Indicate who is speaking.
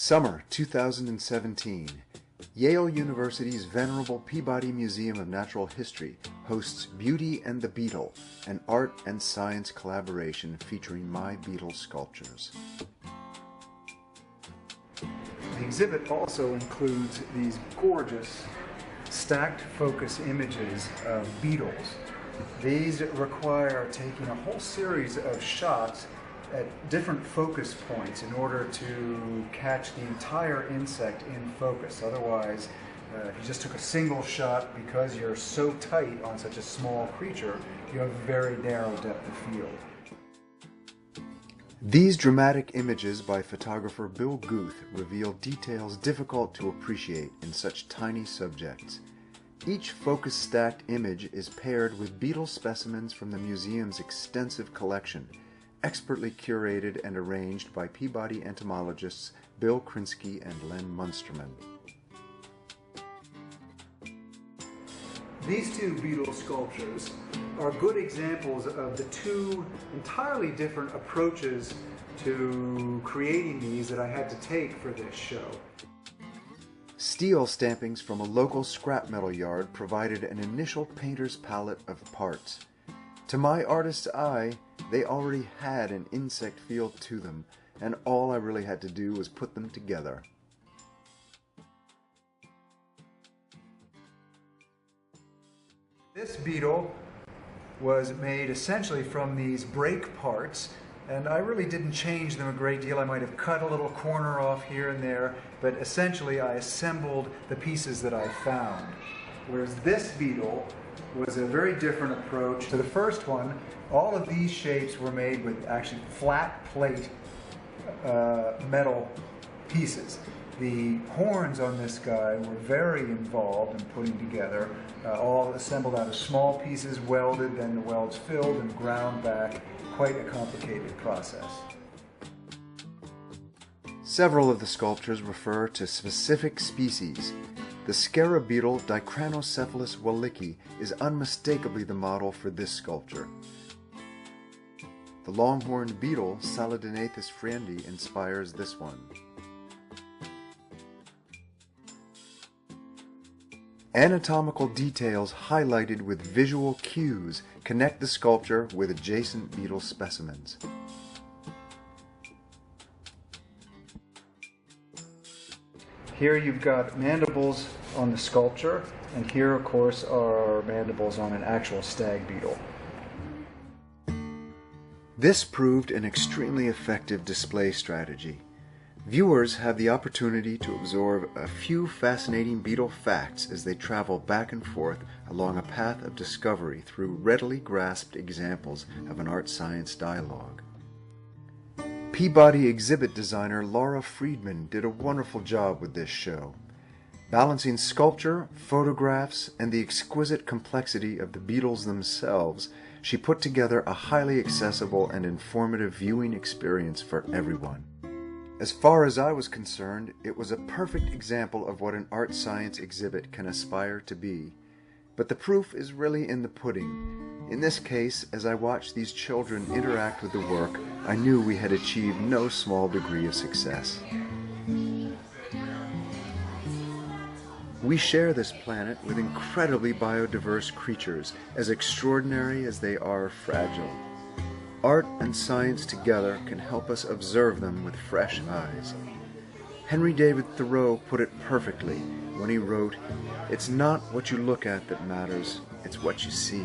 Speaker 1: Summer 2017. Yale University's venerable Peabody Museum of Natural History hosts Beauty and the Beetle, an art and science collaboration featuring my Beetle sculptures.
Speaker 2: The exhibit also includes these gorgeous stacked focus images of beetles. These require taking a whole series of shots at different focus points in order to catch the entire insect in focus. Otherwise, if you just took a single shot, because you're so tight on such a small creature, you have a very narrow depth of field.
Speaker 1: These dramatic images by photographer Bill Guth reveal details difficult to appreciate in such tiny subjects. Each focus-stacked image is paired with beetle specimens from the museum's extensive collection, expertly curated and arranged by Peabody entomologists Bill Krinsky and Len Munsterman.
Speaker 2: These two beetle sculptures are good examples of the two entirely different approaches to creating these that I had to take for this show.
Speaker 1: Steel stampings from a local scrap metal yard provided an initial painter's palette of parts. To my artist's eye, they already had an insect feel to them, and all I really had to do was put them together.
Speaker 2: This beetle was made essentially from these brake parts, and I really didn't change them a great deal. I might have cut a little corner off here and there, but essentially I assembled the pieces that I found. Whereas this beetle was a very different approach to the first one. All of these shapes were made with actually flat plate metal pieces. The horns on this guy were very involved in putting together, all assembled out of small pieces, welded, then the welds filled and ground back. Quite a complicated process.
Speaker 1: Several of the sculptures refer to specific species. The scarab beetle Dicranocephalus wallicki is unmistakably the model for this sculpture. The longhorned beetle Salidinathus friendi inspires this one. Anatomical details highlighted with visual cues connect the sculpture with adjacent beetle specimens.
Speaker 2: Here you've got mandibles on the sculpture, and here of course are mandibles on an actual stag beetle.
Speaker 1: This proved an extremely effective display strategy. Viewers have the opportunity to absorb a few fascinating beetle facts as they travel back and forth along a path of discovery through readily grasped examples of an art-science dialogue. Peabody exhibit designer Laura Friedman did a wonderful job with this show. Balancing sculpture, photographs, and the exquisite complexity of the beetles themselves, she put together a highly accessible and informative viewing experience for everyone. As far as I was concerned, it was a perfect example of what an art science exhibit can aspire to be. But the proof is really in the pudding. In this case, as I watched these children interact with the work, I knew we had achieved no small degree of success. We share this planet with incredibly biodiverse creatures, as extraordinary as they are fragile. Art and science together can help us observe them with fresh eyes. Henry David Thoreau put it perfectly when he wrote, "It's not what you look at that matters, it's what you see."